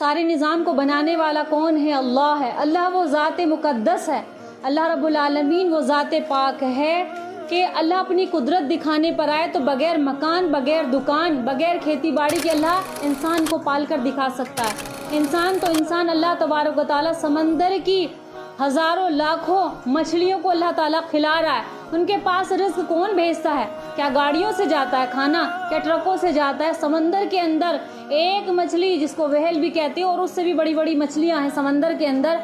سارے نظام کو بنانے والا کون ہے؟ اللہ ہے۔ اللہ وہ ذات مقدس ہے، اللہ رب العالمین وہ ذات پاک ہے کہ اللہ اپنی قدرت دکھانے پر آئے تو بغیر مکان، بغیر دکان، بغیر کھیتی باڑی کے اللہ انسان کو پال کر دکھا سکتا ہے۔ انسان تو انسان اللہ تبارک و تعالیٰ سمندر کی ہزاروں لاکھوں مچھلیوں کو اللہ تعالیٰ کھلا رہا ہے۔ ان کے پاس رزق کون بھیجتا ہے؟ کیا گاڑیوں سے جاتا ہے کھانا؟ کیا ٹرکوں سے جاتا ہے؟ سمندر کے اندر ایک مچھلی جس کو وہیل بھی کہتے ہیں اور اس سے بھی بڑی بڑی مچھلیاں ہیں سمندر کے اندر،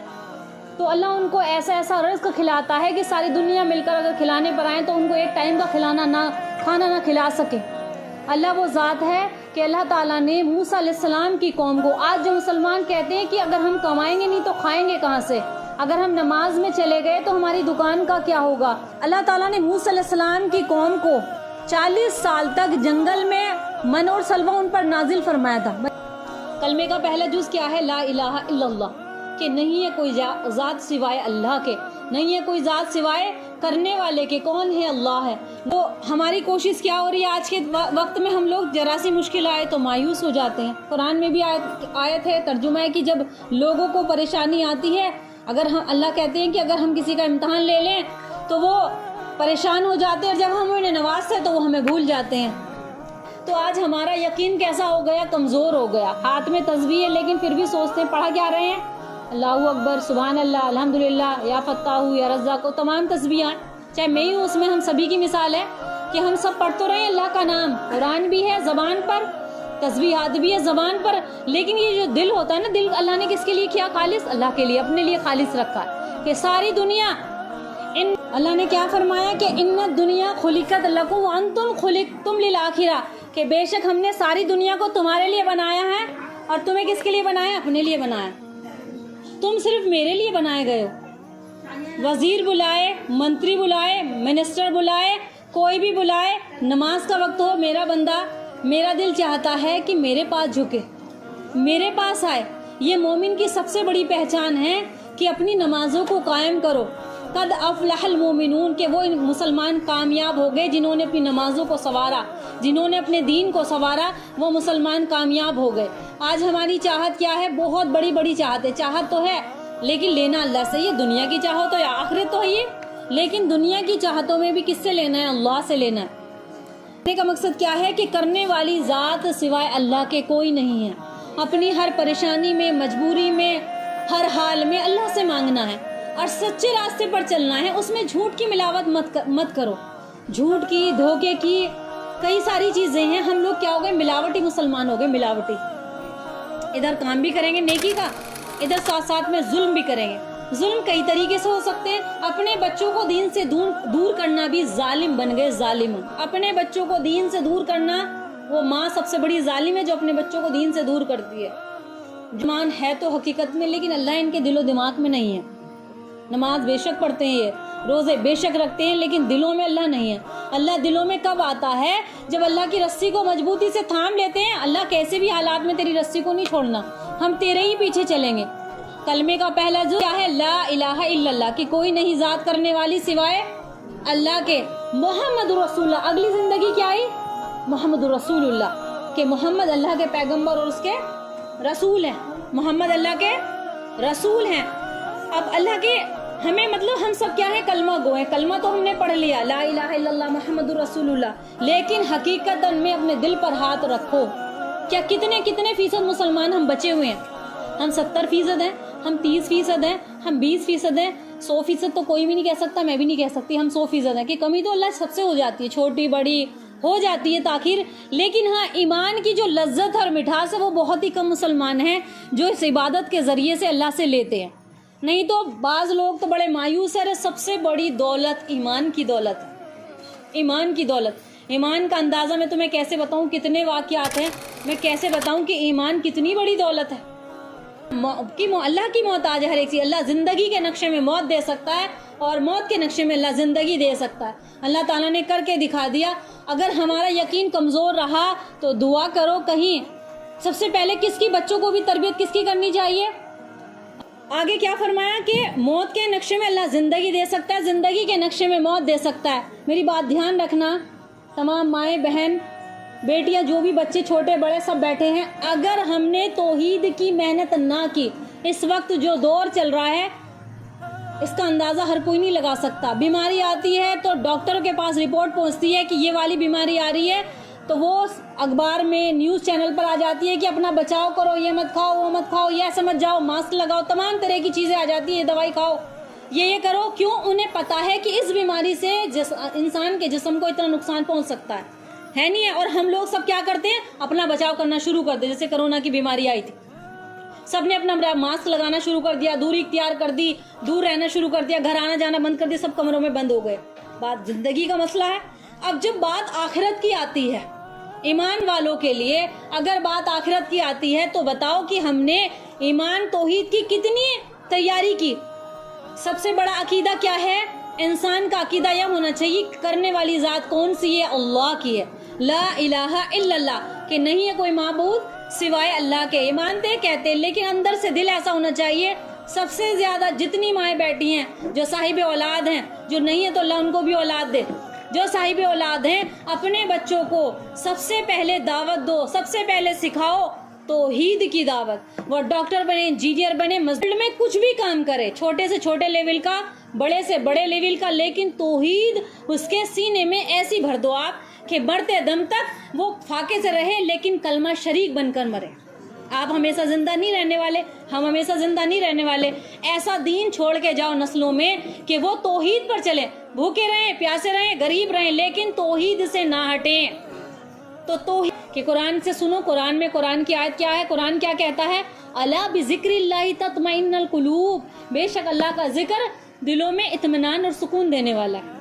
تو اللہ ان کو ایسا ایسا رزق کھلاتا ہے کہ ساری دنیا مل کر اگر کھلانے پر آئیں تو ان کو ایک ٹائم کا کھانا نہ کھلا سکے۔ اللہ وہ ذات ہے کہ اللہ تعالیٰ نے موسیٰ علیہ السلام کی قوم کو، آج جو مسلمان کہتے ہیں کہ اگر ہم کمائیں گے نہیں تو کھائیں گے کہاں سے، اگر ہم نماز میں چلے گئے تو ہماری دکان کا کیا ہوگا، اللہ تعالیٰ نے موسیٰ علیہ السلام کی قوم کو 40 سال تک جنگل میں من اور سلوہ ان پر نازل فرمایا تھا۔ کلمے کا پہلا جز کیا ہے؟ لا الہ الا اللہ، کہ نہیں ہے کوئی ذات سوائے اللہ کے، نہیں ہے کوئی ذات سوائے کرنے والے کے، کون ہے؟ اللہ ہے۔ وہ ہماری کوشش کیا ہو رہی ہے آج کے وقت میں؟ ہم لوگ ذرا سی مشکل آئے تو مایوس ہو جاتے ہیں۔ قرآن میں بھی آیت ہے، ترجمہ ہے کہ جب لوگوں کو پریشانی آتی ہے، اگر ہم اللہ کہتے ہیں کہ اگر ہم کسی کا امتحان لے لیں تو وہ پریشان ہو جاتے ہیں، اور جب ہم انہیں نوازتے ہیں تو وہ ہمیں بھول جاتے ہیں۔ تو آج ہمارا یقین کیسا ہو گیا؟ کمزور ہو گیا۔ ہاتھ میں تسبیح ہے لیکن پھر بھی سوچتے ہیں پڑھا کیا رہے ہیں؟ اللہ اکبر، سبحان اللہ، الحمدللہ، یا فتاح یا رزاق، تمام تسبیحاں، چاہے میں ہی ہوں اس میں، ہم سبھی کی مثال ہے کہ ہم سب پڑھ تو رہے ہیں اللہ کا نام، قرآن بھی ہے زبان پر، تسبیحات بھی ہے زبان پر، لیکن یہ جو دل ہوتا ہے نا، دل اللہ نے کس کے لیے کیا؟ خالص اللہ کے لیے، اپنے لیے خالص رکھا ہے کہ ساری دنیا اللہ نے کیا فرمایا کہ ان الدنیا خلقت لکم وانتم خلقتم للآخرہ، کہ بے شک ہم نے ساری دنیا کو تمہارے لیے بنایا ہے، اور تمہیں کس کے لیے بنایا؟ اپنے لیے بنایا، تم صرف میرے لیے بنائے گئے ہو۔ وزیر بلائے، منتری بلائے، منسٹر بلائے، کوئی بھی بلائے، نماز کا وقت ہو، میرا بندہ، میرا دل چاہتا ہے کہ میرے پاس جھکے، میرے پاس آئے۔ یہ مومن کی سب سے بڑی پہچان ہے کہ اپنی نمازوں کو قائم کرو۔ قد افلح المومنون، کہ وہ مسلمان کامیاب ہو گئے جنہوں نے اپنی نمازوں کو سنوارا، جنہوں نے اپنے دین کو سنوارا، وہ مسلمان کامیاب ہو گئے۔ آج ہماری چاہت کیا ہے؟ بہت بڑی بڑی چاہت ہے، چاہت تو ہے لیکن لینا اللہ سے، یہ دنیا کی چاہت ہو یا آخرت تو ہے یہ، لیکن دنیا کی چاہتوں میں بھی کس سے لینا ہے؟ اللہ سے لینا ہے۔ کہنے کا مقصد کیا ہے کہ کرنے والی ذات سوائے اللہ کے کوئی نہیں ہے۔ اپنی ہر پریشانی میں، مجبوری میں، ہر حال میں اللہ سے مانگنا ہے اور سچے راستے پر چلنا ہے، اس میں جھوٹ کی ملاوٹ مت کرو، جھوٹ کی، دھوکے کی، کئی ساری چیزیں ہیں۔ ہم لوگ کیا ہو گئے؟ ملاوٹی مسلمان ہو گئے، ملاوٹی، ادھر کام بھی کریں گے نیکی کا، ادھر ساتھ ساتھ میں ظلم بھی کریں گے۔ ظلم کئی طریقے سے ہو سکتے ہیں، اپنے بچوں کو دین سے دور کرنا بھی ظالم بن گئے، ظالم، اپنے بچوں کو دین سے دور کرنا، وہ ماں سب سے بڑی ظالم ہے جو اپنے بچوں کو دین سے دور کرتی ہے۔ جمان ہے تو حقیقت میں، لیکن اللہ ان کے دل و دماغ میں نہیں ہے۔ نماز بے شک پڑھتے ہیں، یہ روزے بے شک رکھتے ہیں، لیکن دلوں میں اللہ نہیں ہے۔ اللہ دلوں میں کب آتا ہے؟ جب اللہ کی رسی کو مضبوطی سے تھام لیتے ہیں، اللہ کیسے بھی حالات میں تیری رسی کو نہیں چھوڑنا، ہم تیرے ہی پیچھے چلیں گے۔ کلمے کا پہلا جو کیا ہے؟ لا الہ الا اللہ، کہ کوئی نہیں ذات کرنے والی سوائے اللہ کے، محمد رسول اللہ۔ اگلی زندگی کیا آئی؟ محمد رسول اللہ، کہ محمد اللہ کے پیغمبر اور اس کے رسول ہیں، محمد اللہ کے رسول ہیں۔ اب اللہ کے ہمیں مطلب ہم سب کیا ہے؟ کلمہ گو ہیں، کلمہ تو ہم نے پڑھ لیا، لا الہ الا اللہ محمد رسول اللہ، لیکن حقیقت میں اپنے دل پر ہاتھ رکھو، کیا کتنے فیصد مسلمان ہم بچے ہوئے ہیں؟ ہم 70% ہیں، ہم 30% ہیں، ہم 20% ہیں، 100% تو کوئی بھی نہیں کہہ سکتا، میں بھی نہیں کہہ سکتی، ہم 100% ہیں، کہ کمی تو اللہ سب سے ہو جاتی ہے، چھوٹی بڑی ہو جاتی ہے تاخیر، لیکن ہاں ایمان کی جو لذت اور مٹھاس ہے وہ بہت ہی کم مسلمان ہیں جو اس عبادت کے ذریعے سے اللہ سے لیتے ہیں۔ نہیں تو بعض لوگ تو بڑے مایوس ہیں، سب سے بڑی دولت ایمان کی دولت، ایمان کی دولت۔ ایمان کا اندازہ میں تمہیں کیسے بتاؤں، کتنے واقعات ہیں، میں کیسے بتاؤں کہ ایمان کتنی بڑی دولت ہے۔ اللہ کی محتاج ہے ہر ایک چیز، اللہ زندگی کے نقشے میں موت دے سکتا ہے اور موت کے نقشے میں اللہ زندگی دے سکتا ہے، اللہ تعالیٰ نے کر کے دکھا دیا۔ اگر ہمارا یقین کمزور رہا تو دعا کرو، کہیں سب سے پہلے کس کی، بچوں کو بھی تربیت کس کی کرنی چاہیے؟ آگے کیا فرمایا کہ موت کے نقشے میں اللہ زندگی دے سکتا ہے، زندگی کے نقشے میں موت دے سکتا ہے۔ میری بات دھیان رکھنا، تمام مائیں بہن بیٹیاں جو بھی بچے چھوٹے بڑے سب بیٹھے ہیں، اگر ہم نے توحید کی محنت نہ کی، اس وقت جو دور چل رہا ہے اس کا اندازہ ہر کوئی نہیں لگا سکتا. بیماری آتی ہے تو ڈاکٹروں کے پاس رپورٹ پہنچتی ہے کہ یہ والی بیماری آ رہی ہے، تو وہ اخبار میں نیوز چینل پر آ جاتی ہے کہ اپنا بچاؤ کرو، یہ مت کھاؤ، وہ مت کھاؤ، یہ سمجھ جاؤ، ماسک لگاؤ، تمام طرح کی چیزیں آ جاتی ہیں، یہ دوائی کھاؤ، یہ کرو. کیوں؟ انہیں پتا ہے کہ اس بیماری سے انسان کے جسم کو اتنا نقصان پہنچ سکتا ہے نہیں ہے. اور ہم لوگ سب کیا کرتے ہیں؟ اپنا بچاؤ کرنا شروع کر دیں. جیسے کرونا کی بیماری آئی تھی، سب نے اپنا ماسک لگانا شروع کر دیا، دوری اختیار کر دی، دور رہنا شروع کر دیا، گھر آنا جانا بند کر دیا، سب کمروں میں بند ہو گئے. بات زندگی کا مسئلہ ہے. اب جب بات آخرت کی آتی ہے، ایمان والوں کے لیے اگر بات آخرت کی آتی ہے تو بتاؤ کہ ہم نے ایمان توحید کی کتنی تیاری کی. سب سے بڑا عقیدہ کیا ہے؟ انسان کا عقیدہ یہ ہونا چاہیے کرنے والی ذات کون سی ہے؟ اللہ کی ہے. لا الہ الا اللہ، کہ نہیں ہے کوئی معبود سوائے اللہ کے. یہ مانتے کہتے، لیکن اندر سے دل ایسا ہونا چاہیے. سب سے زیادہ جتنی مائیں بیٹھی ہیں جو صاحب اولاد ہیں، جو نہیں ہے تو اللہ ان کو بھی اولاد دے، جو صاحب اولاد ہیں اپنے بچوں کو سب سے پہلے دعوت دو، سب سے پہلے سکھاؤ توحید کی دعوت. وہ ڈاکٹر بنے، انجینئر بنے، مسجد میں کچھ بھی کام کرے، چھوٹے سے چھوٹے لیول کا، بڑے سے بڑے لیول کا، لیکن توحید اس کے سینے میں ایسی بھر دو آپ کہ مرتے دم تک وہ فاقے سے رہے لیکن کلمہ شریک بن کر مرے. آپ ہمیشہ زندہ نہیں رہنے والے، ہم ہمیشہ زندہ نہیں رہنے والے. ایسا دین چھوڑ کے جاؤ نسلوں میں کہ وہ توحید پر چلیں، بھوکے رہیں، پیاسے رہیں، غریب رہیں، لیکن توحید سے نہ ہٹیں. تو توحید کہ قرآن سے سنو. قرآن میں قرآن کی آیت کیا ہے؟ قرآن کیا کہتا ہے؟ الا بذکر اللہ تطمئن القلوب، بے شک اللہ کا ذکر دلوں میں اطمینان اور سکون دینے والا ہے.